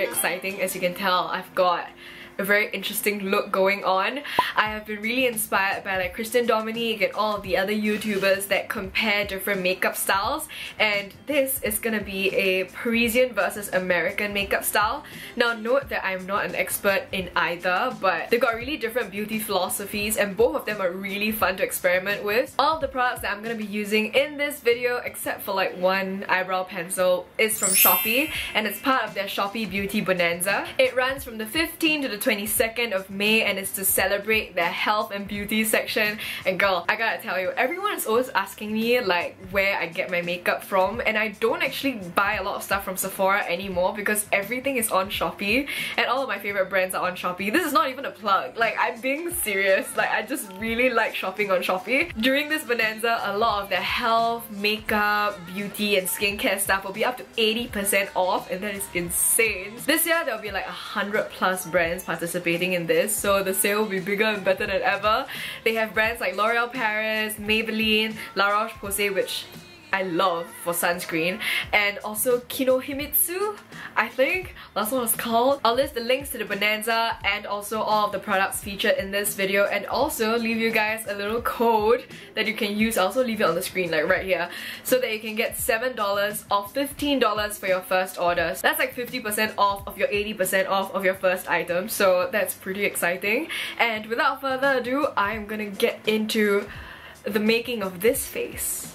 very exciting. As you can tell, I've got a very interesting look going on. I have been really inspired by like Kristen Dominique and all of the other YouTubers that compare different makeup styles, and this is gonna be a Parisian versus American makeup style. Now note that I'm not an expert in either, but they've got really different beauty philosophies and both of them are really fun to experiment with. All of the products that I'm gonna be using in this video, except for like one eyebrow pencil, is from Shopee, and it's part of their Shopee Beauty Bonanza. It runs from the 15th to the 22nd of May and it's to celebrate their health and beauty section. And girl, I gotta tell you, everyone is always asking me like where I get my makeup from, and I don't actually buy a lot of stuff from Sephora anymore because everything is on Shopee and all of my favorite brands are on Shopee. This is not even a plug, like I'm being serious. Like I just really like shopping on Shopee. During this bonanza, a lot of their health, makeup, beauty and skincare stuff will be up to 80% off, and that is insane. This year there'll be like 100+ brands participating in this, so the sale will be bigger and better than ever. They have brands like L'Oreal Paris, Maybelline, La Roche-Posay, which I love for sunscreen, and also Kinohimitsu, I think that's what it's called. I'll list the links to the bonanza and also all of the products featured in this video, and also leave you guys a little code that you can use. I'll also leave it on the screen like right here, so that you can get $7 off $15 for your first order. So that's like 50% off of your 80% off of your first item, so that's pretty exciting. And without further ado, I'm gonna get into the making of this face.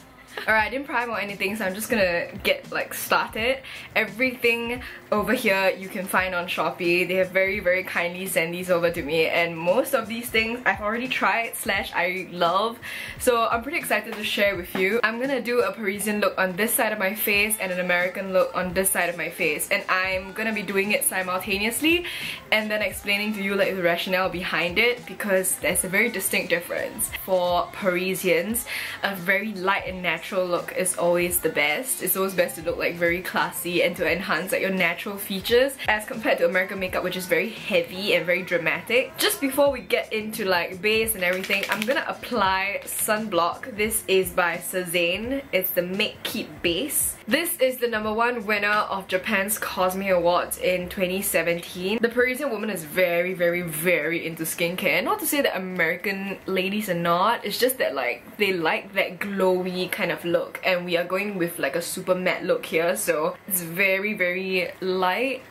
Alright, I didn't prime or anything, so I'm just gonna get like started. Everything over here you can find on Shopee. They have very kindly sent these over to me, and most of these things I've already tried / I love, so I'm pretty excited to share with you. I'm gonna do a Parisian look on this side of my face and an American look on this side of my face, and I'm gonna be doing it simultaneously and then explaining to you like the rationale behind it, because there's a very distinct difference. For Parisians, a very light and natural look is always the best. It's always best to look like very classy and to enhance like your natural features, as compared to American makeup, which is very heavy and very dramatic. Just before we get into like base and everything, I'm gonna apply sunblock. This is by Cezanne. It's the Make Keep Base. This is the #1 winner of Japan's Cosme Awards in 2017. The Parisian woman is very into skincare. Not to say that American ladies are not, it's just that like they like that glowy kind of look, and we are going with like a super matte look here, so it's very light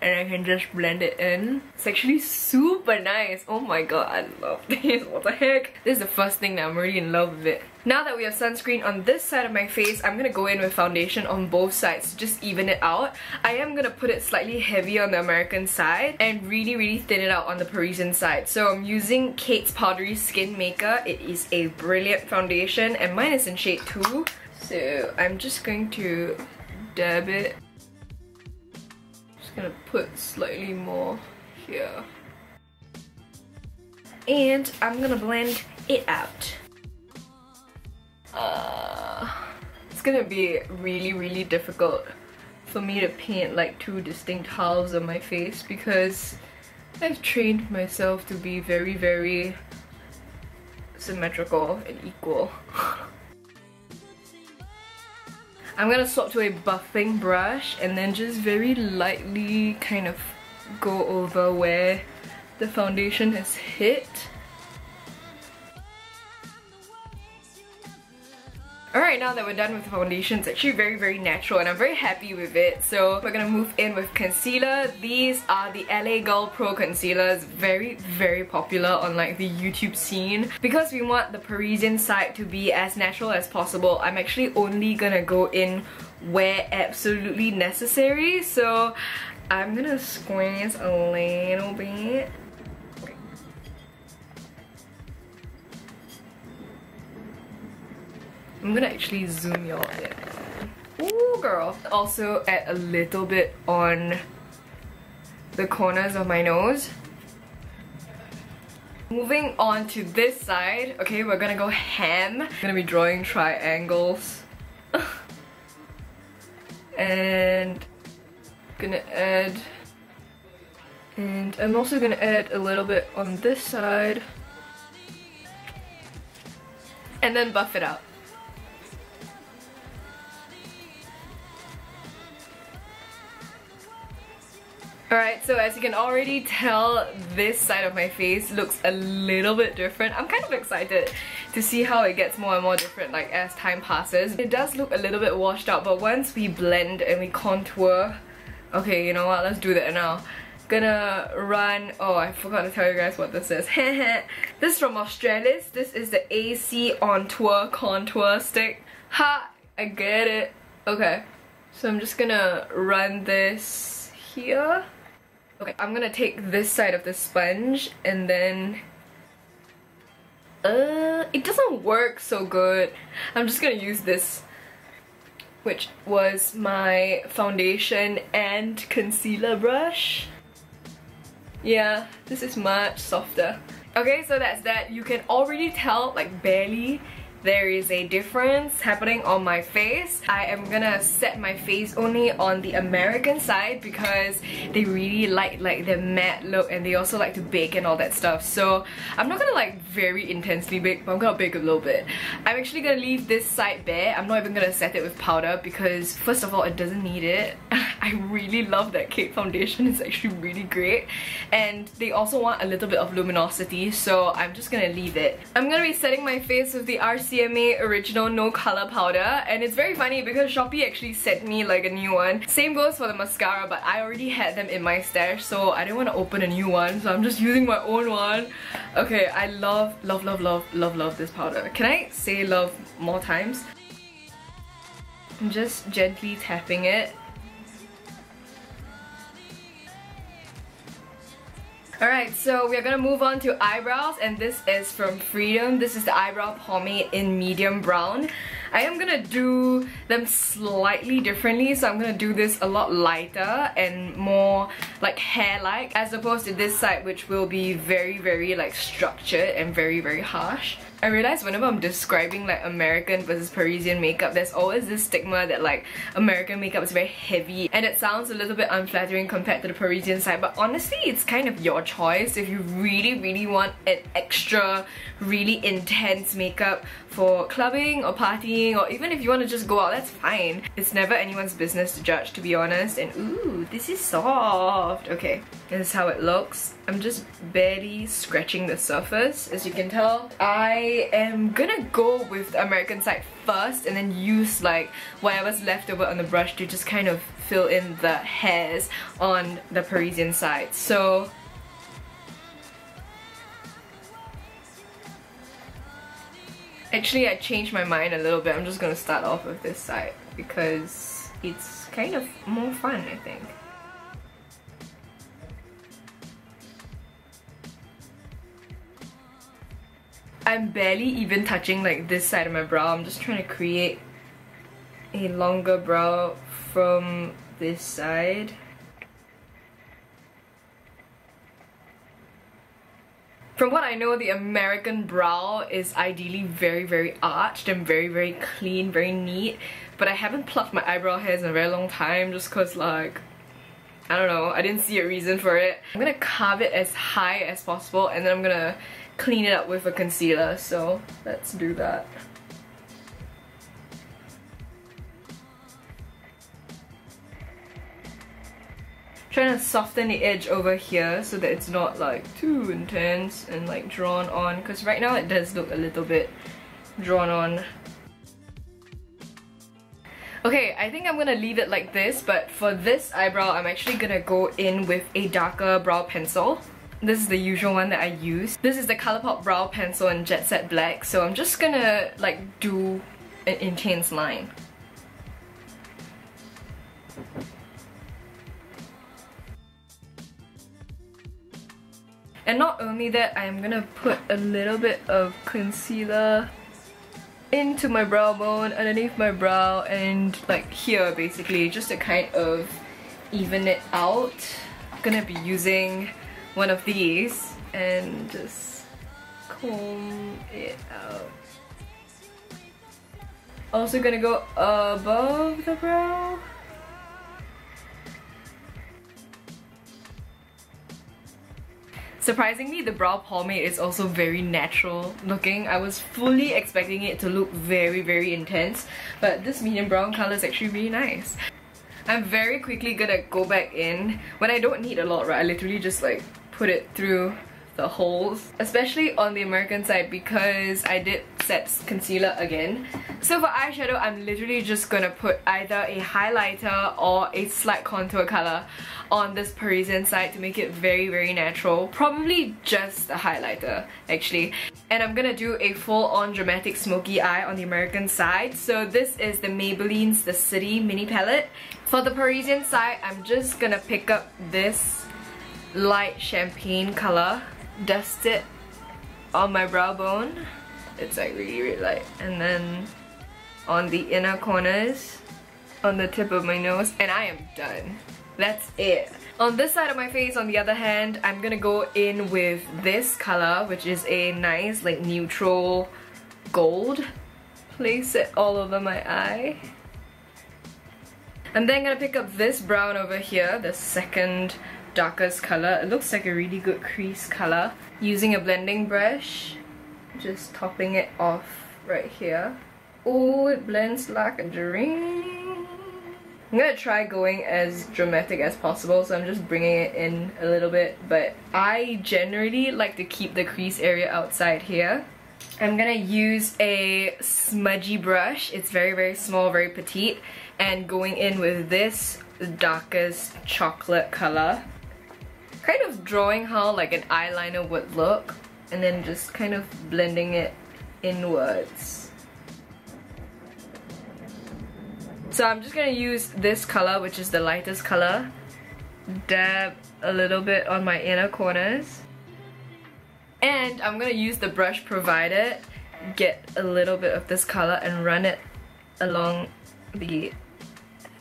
and I can just blend it in. It's actually super nice. Oh my god, I love this. What the heck? This is the first thing that I'm really in love with it. Now that we have sunscreen on this side of my face, I'm gonna go in with foundation on both sides to just even it out. I am gonna put it slightly heavy on the American side and really thin it out on the Parisian side. So I'm using Kate's Powdery Skin Maker. It is a brilliant foundation and mine is in shade 2. So I'm just going to dab it. Gonna put slightly more here, and I'm gonna blend it out. It's gonna be really difficult for me to paint like two distinct halves of my face because I've trained myself to be very symmetrical and equal. I'm gonna swap to a buffing brush and then just very lightly kind of go over where the foundation has hit. Alright, now that we're done with the foundation, it's actually very natural and I'm very happy with it. So we're gonna move in with concealer. These are the LA Girl Pro Concealers, very popular on like the YouTube scene. Because we want the Parisian side to be as natural as possible, I'm actually only gonna go in where absolutely necessary. So I'm gonna squeeze a little bit. I'm gonna actually zoom y'all in. Ooh, girl. Also add a little bit on the corners of my nose. Moving on to this side, okay, we're gonna go ham. I'm gonna be drawing triangles. And gonna add, and I'm also gonna add a little bit on this side. And then buff it out. Alright, so as you can already tell, this side of my face looks a little bit different. I'm kind of excited to see how it gets more and more different like as time passes. It does look a little bit washed out, but once we blend and we contour... Okay, you know what, let's do that now. Gonna run... Oh, I forgot to tell you guys what this is. This is from Australis. This is the AC On Tour Contour Stick. Ha! I get it. Okay, so I'm just gonna run this here. Okay, I'm gonna take this side of the sponge and then... it doesn't work so good. I'm just gonna use this, which was my foundation and concealer brush. Yeah, this is much softer. Okay, so that's that. You can already tell, like barely, there is a difference happening on my face. I am gonna set my face only on the American side because they really like the matte look, and they also like to bake and all that stuff. So I'm not gonna like very intensely bake, but I'm gonna bake a little bit. I'm actually gonna leave this side bare. I'm not even gonna set it with powder because first of all, it doesn't need it. I really love that Kate foundation. It's actually really great, and they also want a little bit of luminosity, so I'm just gonna leave it. I'm gonna be setting my face with the RCMA Original No Color Powder, and it's very funny because Shopee actually sent me like a new one. Same goes for the mascara, but I already had them in my stash, so I didn't want to open a new one, so I'm just using my own one. Okay, I love this powder. Can I say love more times? I'm just gently tapping it. Alright, so we're gonna move on to eyebrows, and this is from Freedom. This is the eyebrow pomade in medium brown. I am gonna do them slightly differently, so I'm gonna do this a lot lighter and more like hair-like, as opposed to this side, which will be very like structured and very harsh. I realize whenever I'm describing like American versus Parisian makeup, there's always this stigma that like American makeup is very heavy and it sounds a little bit unflattering compared to the Parisian side, but honestly it's kind of your choice. If you really want an extra really intense makeup for clubbing or partying, or even if you want to just go out, that's fine. It's never anyone's business to judge, to be honest. And ooh, this is soft. Okay, this is how it looks. I'm just barely scratching the surface, as you can tell. I am gonna go with the American side first and then use like whatever's left over on the brush to just kind of fill in the hairs on the Parisian side. So actually I changed my mind a little bit. I'm just gonna start off with this side because it's kind of more fun, I think. I'm barely even touching like this side of my brow. I'm just trying to create a longer brow from this side. From what I know, the American brow is ideally very arched and very clean, very neat. But I haven't plucked my eyebrow hairs in a very long time just cause like, I don't know, I didn't see a reason for it. I'm gonna carve it as high as possible and then I'm gonna clean it up with a concealer, so let's do that. Trying to soften the edge over here so that it's not like too intense and like drawn on, because right now it does look a little bit drawn on. Okay, I think I'm gonna leave it like this, but for this eyebrow I'm actually gonna go in with a darker brow pencil. This is the usual one that I use. This is the Colourpop brow pencil in Jet Set Black, so I'm just gonna like do an intense line. And not only that, I'm gonna put a little bit of concealer into my brow bone, underneath my brow, and like here basically, just to kind of even it out. I'm gonna be using one of these and just comb it out. Also gonna go above the brow. Surprisingly, the brow pomade is also very natural looking. I was fully expecting it to look very intense, but this medium brown color is actually really nice. I'm very quickly gonna go back in. When I don't need a lot, right, I literally just like put it through the holes, especially on the American side because I did set concealer again. So for eyeshadow, I'm literally just gonna put either a highlighter or a slight contour color on this Parisian side to make it very natural. Probably just a highlighter actually. And I'm gonna do a full-on dramatic smoky eye on the American side. So this is the Maybelline's The City mini palette. For the Parisian side, I'm just gonna pick up this light champagne color, dust it on my brow bone. It's like really light. And then on the inner corners, on the tip of my nose, and I am done. That's it. On this side of my face, on the other hand, I'm gonna go in with this color, which is a nice like neutral gold. Place it all over my eye. I'm then gonna pick up this brown over here, the second darkest color. It looks like a really good crease color. Using a blending brush, just topping it off right here. Oh, it blends like a dream. I'm gonna try going as dramatic as possible, so I'm just bringing it in a little bit, but I generally like to keep the crease area outside here. I'm gonna use a smudgy brush. It's very small, very petite, and going in with this darkest chocolate color. Kind of drawing how like an eyeliner would look, and then just kind of blending it inwards. So I'm just gonna use this color, which is the lightest color, dab a little bit on my inner corners, and I'm gonna use the brush provided, get a little bit of this color and run it along the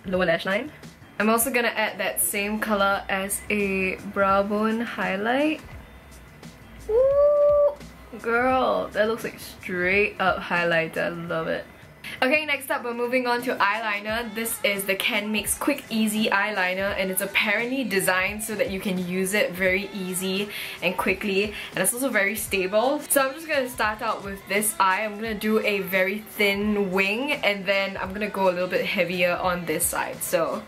lower lash line. I'm also gonna add that same color as a brow bone highlight. Woo! Girl, that looks like straight up highlighter. I love it. Okay, next up we're moving on to eyeliner. This is the Canmake's Quick Easy Eyeliner, and it's apparently designed so that you can use it very easy and quickly, and it's also very stable. So I'm just gonna start out with this eye. I'm gonna do a very thin wing, and then I'm gonna go a little bit heavier on this side. So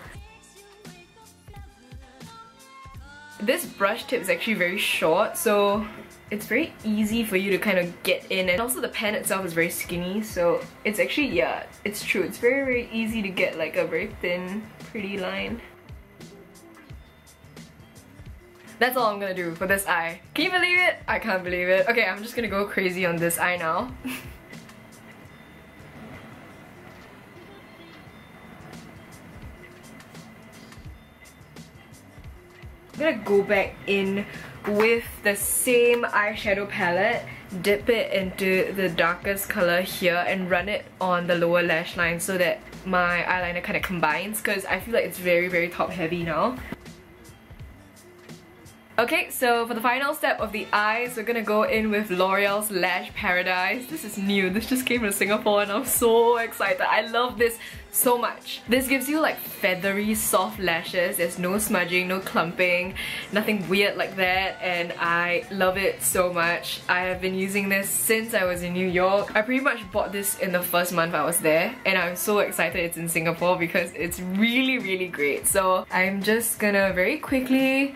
this brush tip is actually very short, so it's very easy for you to kind of get in, and also the pen itself is very skinny, so it's actually, yeah, it's true. It's very easy to get like a very thin, pretty line. That's all I'm gonna do for this eye. Can you believe it? I can't believe it. Okay, I'm just gonna go crazy on this eye now. I'm gonna go back in with the same eyeshadow palette, dip it into the darkest color here and run it on the lower lash line so that my eyeliner kind of combines, because I feel like it's very top heavy now. Okay, so for the final step of the eyes, we're gonna go in with L'Oreal's Lash Paradise. This is new. This just came to Singapore and I'm so excited. I love this so much. This gives you like feathery, soft lashes. There's no smudging, no clumping, nothing weird like that, and I love it so much. I have been using this since I was in New York. I pretty much bought this in the first month I was there, and I'm so excited it's in Singapore because it's really great. So I'm just gonna very quickly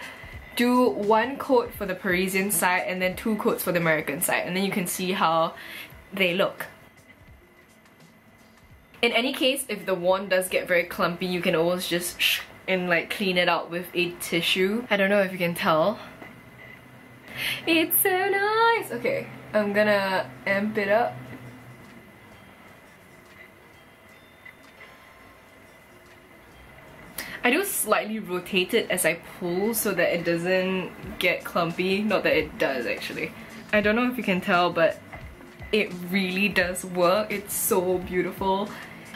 do one coat for the Parisian side and then 2 coats for the American side, and then you can see how they look. In any case, if the wand does get very clumpy, you can always just and like clean it out with a tissue. I don't know if you can tell. It's so nice! Okay, I'm gonna amp it up. I do slightly rotate it as I pull so that it doesn't get clumpy. Not that it does actually. I don't know if you can tell, but it really does work. It's so beautiful.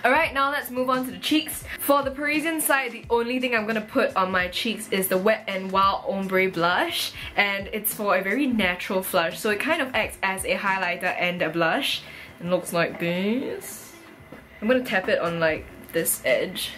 Alright, now let's move on to the cheeks. For the Parisian side, the only thing I'm gonna put on my cheeks is the Wet n Wild Ombre blush, and it's for a very natural flush, so it kind of acts as a highlighter and a blush. It looks like this. I'm gonna tap it on like this edge,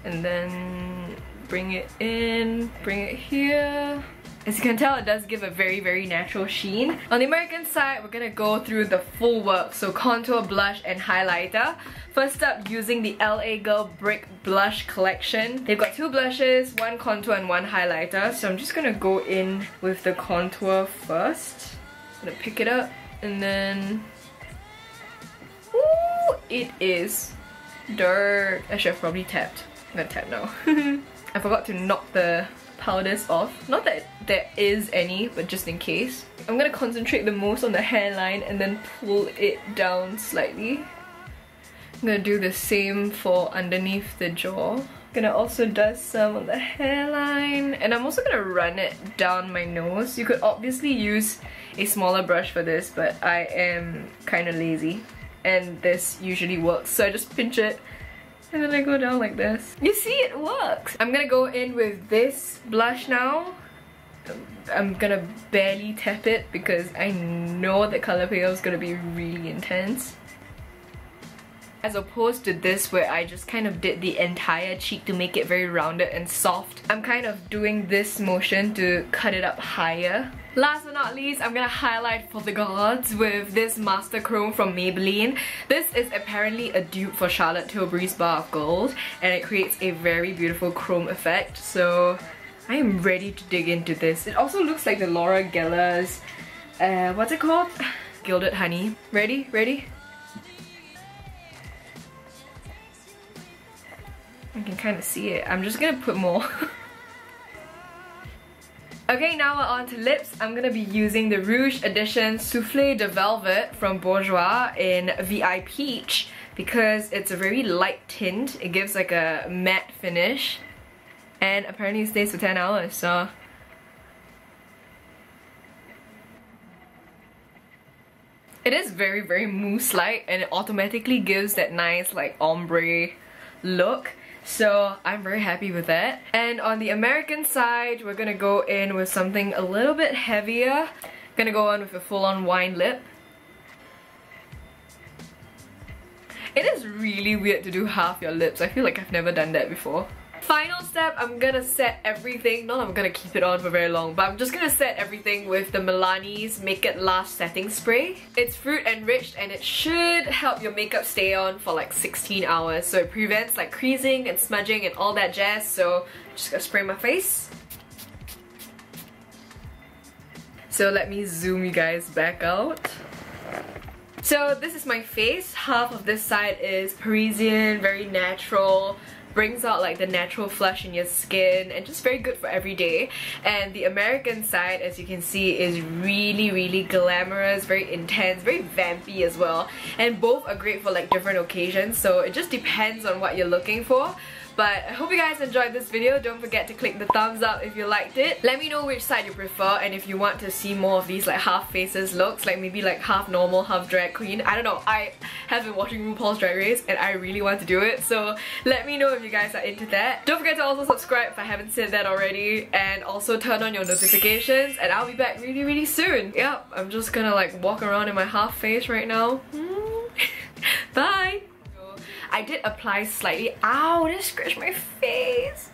and then bring it in, bring it here, As you can tell, it does give a very natural sheen. On the American side, we're gonna go through the full work, so contour, blush, and highlighter. First up, using the LA Girl Brick Blush Collection. They've got 2 blushes, 1 contour and 1 highlighter. So I'm just gonna go in with the contour first. I'm gonna pick it up and then... Ooh, it is dirt. I should have probably tapped. I'm gonna tap now. I forgot to knock the powders off. Not that there is any, but just in case. I'm gonna concentrate the most on the hairline and then pull it down slightly. I'm gonna do the same for underneath the jaw. Gonna also dust some on the hairline, and I'm also gonna run it down my nose. You could obviously use a smaller brush for this, but I am kind of lazy and this usually works, so I just pinch it and then I go down like this. You see, it works! I'm gonna go in with this blush now. I'm gonna barely tap it because I know the color payoff is gonna be really intense. As opposed to this where I just kind of did the entire cheek to make it very rounded and soft. I'm kind of doing this motion to cut it up higher. Last but not least, I'm gonna highlight for the gods with this Master Chrome from Maybelline. This is apparently a dupe for Charlotte Tilbury's Bar of Gold, and it creates a very beautiful chrome effect, so I am ready to dig into this. It also looks like the Laura Geller's, what's it called? Gilded Honey. Ready? Ready? I can kind of see it. I'm just gonna put more. Okay, now we're on to lips. I'm gonna be using the Rouge Edition Souffle de Velvet from Bourjois in VI Peach because it's a very light tint. It gives like a matte finish and apparently it stays for 10 hours, so... It is very mousse-like and it automatically gives that nice like ombre look. So I'm very happy with that. And on the American side, we're gonna go in with something a little bit heavier. Gonna go on with a full-on wine lip. It is really weird to do half your lips. I feel like I've never done that before. Final step, I'm gonna set everything, not that I'm gonna keep it on for very long, but I'm just gonna set everything with the Milani's Make It Last setting spray. It's fruit enriched and it should help your makeup stay on for like 16 hours. So it prevents like creasing and smudging and all that jazz. So I'm just gonna spray my face. So let me zoom you guys back out. So this is my face. Half of this side is Parisian, very natural. Brings out like the natural flush in your skin and just very good for every day. And the American side, as you can see, is really glamorous, very intense, very vampy as well. And both are great for like different occasions, so it just depends on what you're looking for. But I hope you guys enjoyed this video. Don't forget to click the thumbs up if you liked it. Let me know which side you prefer and if you want to see more of these like half faces looks, like maybe like half normal, half drag queen. I don't know, I have been watching RuPaul's Drag Race and I really want to do it, so let me know if you guys are into that. Don't forget to also subscribe if I haven't said that already, and also turn on your notifications, and I'll be back really soon. Yep, I'm just gonna like walk around in my half face right now. Bye! I did apply slightly. Ow, that scratched my face.